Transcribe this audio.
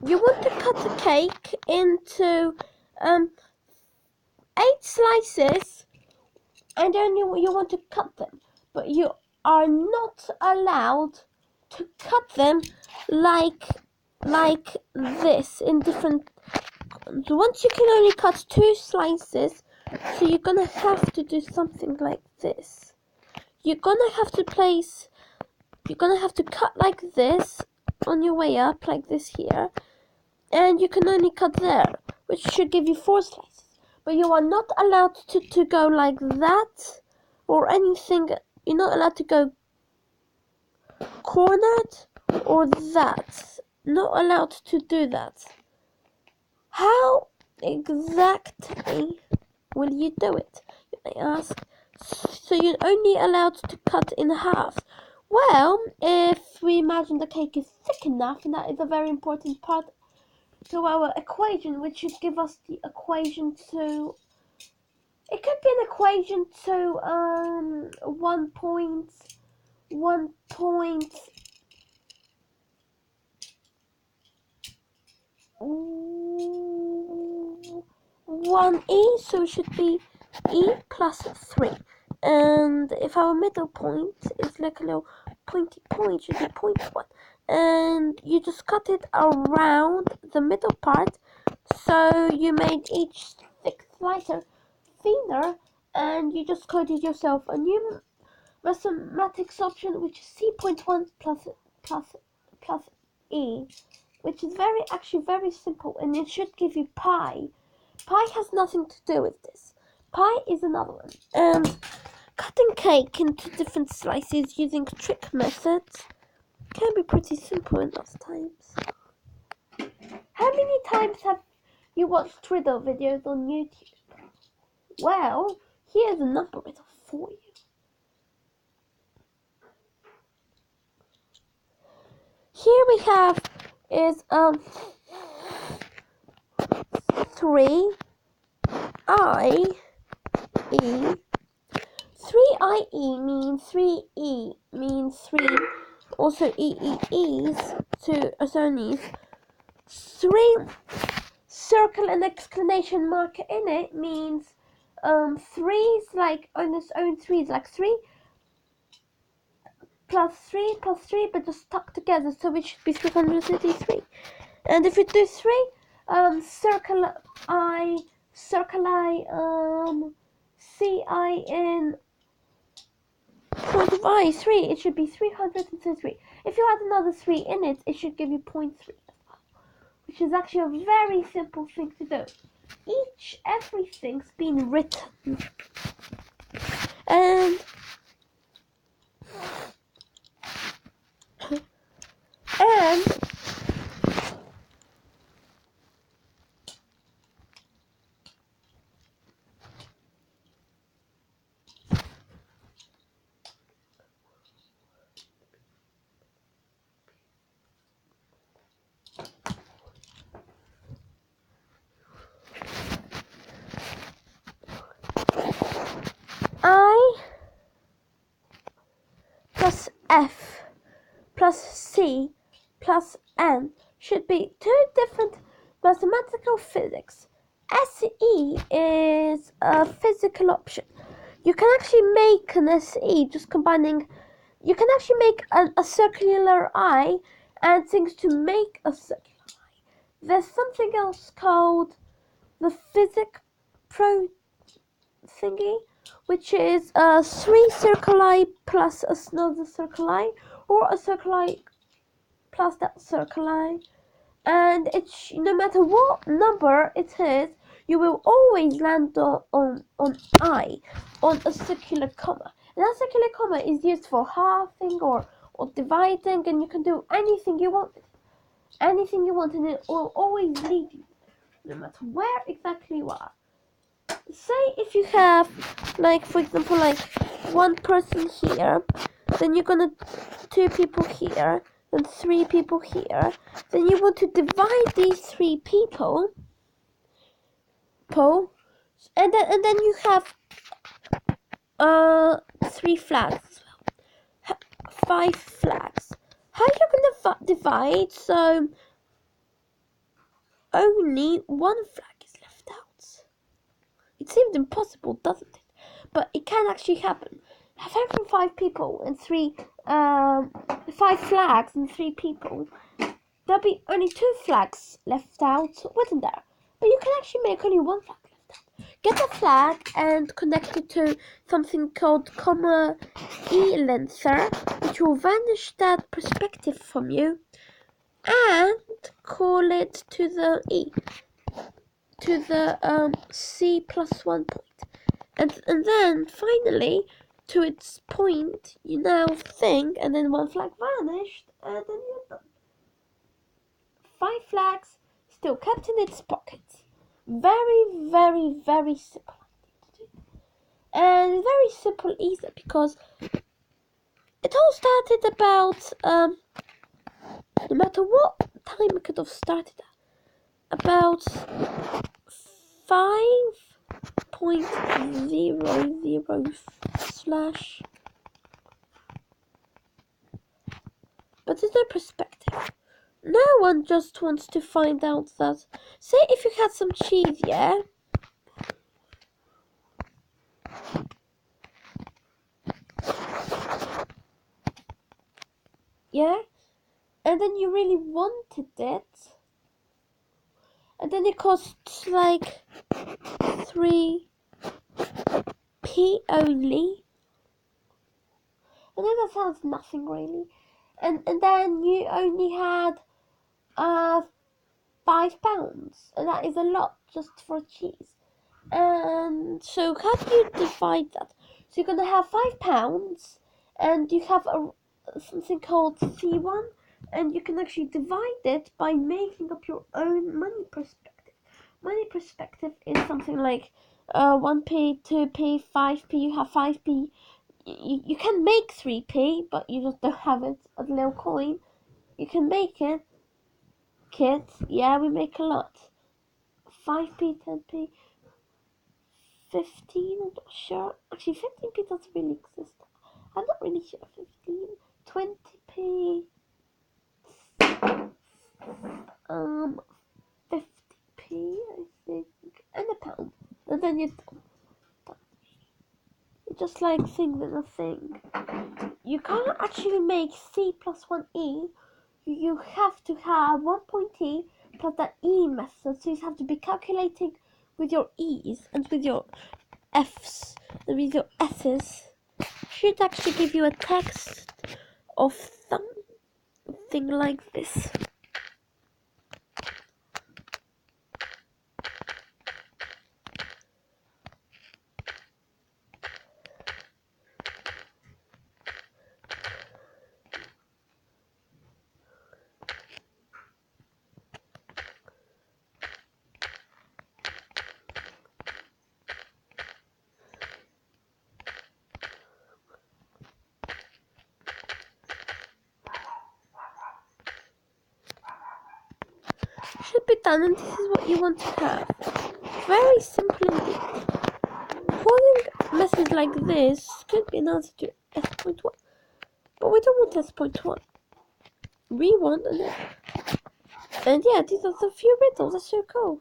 you want to cut the cake into 8 slices, and then you want to cut them, but you are not allowed to cut them like this in different. Once you can only cut 2 slices, so you're gonna have to do something like this. You're gonna have to cut like this on your way up, like this here, and you can only cut there, which should give you 4 slices. But you are not allowed to go like that or anything. You're not allowed to go cornered or that. Not allowed to do that. How exactly will you do it, you may ask? So you're only allowed to cut in half. Well, if we imagine the cake is thick enough, and that is a very important part to our equation, which should give us the equation to. It could be an equation to 1.1e, so it should be e plus 3. And if our middle point is like a little pointy point, it should be 0.1. And you just cut it around the middle part, so you made each thick slicer thinner, and you just coded yourself a new mathematics option, which is c.1 plus e, which is actually very simple, and it should give you pi. Pi has nothing to do with this. Pi is another one. And cutting cake into different slices using trick methods can be pretty simple enough times. How many times have you watched riddle videos on YouTube? Well, here's a number riddle for you. Here we have is 3 I E. 3IE means 3E means 3. Also EEEs to Asonis. 3 circle and exclamation mark in it means 3's like on its own 3's like 3 plus 3 plus 3, but just stuck together, so it should be 333. And if you do 3 circle I CIN point of I 3, it should be 333. If you add another 3 in it, it should give you 0.3 as well, which is actually a very simple thing to do. Everything's been written, and I plus F plus C plus N should be 2 different mathematical physics. SE is a physical option. You can actually make an SE just combining. You can actually make a circular eye and things to make a circular eye. There's something else called the physic pro thingy, which is a 3 circle eye plus another circle eye, or a circle eye plus that circle line, and it's no matter what number it is, you will always land on I, on a circular comma. And that circular comma is used for halving or dividing, and you can do anything you want. Anything you want, and it will always lead you, no matter where exactly you are. Say if you have, like, for example, like 1 person here, then you're gonna 2 people here, and 3 people here. Then you want to divide these 3 people, and then you have 3 flags as well. 5 flags. How are you gonna divide? So only one flag is left out. It seemed impossible, doesn't it? But it can actually happen. Have having 5 people and 5 flags and 3 people. There'll be only 2 flags left out, wouldn't there? But you can actually make only 1 flag left out. Get a flag and connect it to something called comma e-lengther, which will vanish that perspective from you, and call it to the e, to the c plus 1 point, and then finally to its point you now think, and then 1 flag vanished, and then you're done. 5 flags still kept in its pocket. Very, very, very simple to do. And very simple easy because it all started about no matter what time it could have started at, about 5.00 slash, but there's no perspective. No one just wants to find out that, say if you had some cheese, yeah? Yeah? And then you really wanted it. And then it costs like 3p only. And then that sounds nothing really. And then you only had £5, and that is a lot just for cheese. And so how do you divide that? So you're gonna have £5, and you have something called C1, and you can actually divide it by making up your own money perspective. Money perspective is something like 1p, 2p, 5p. You have 5p. You can make 3p, but you just don't have it as a little coin. You can make it, kids. Yeah, we make a lot. 5p, 10p, 15. I'm not sure. Actually, 15p doesn't really exist. I'm not really sure. 15, 20p, 50p, I think, and a pound. And then you're done. Just like things in a thing. You can't actually make C plus 1e. You have to have 1.e plus that e method. So you have to be calculating with your e's and with your f's and with your s's. Should actually give you a text of something like this. Should be done, and this is what you want to have. Very simple indeed. Calling a message like this could be an answer to S.1, but we don't want S.1. We want an F. And yeah, these are the few riddles. That's so cool.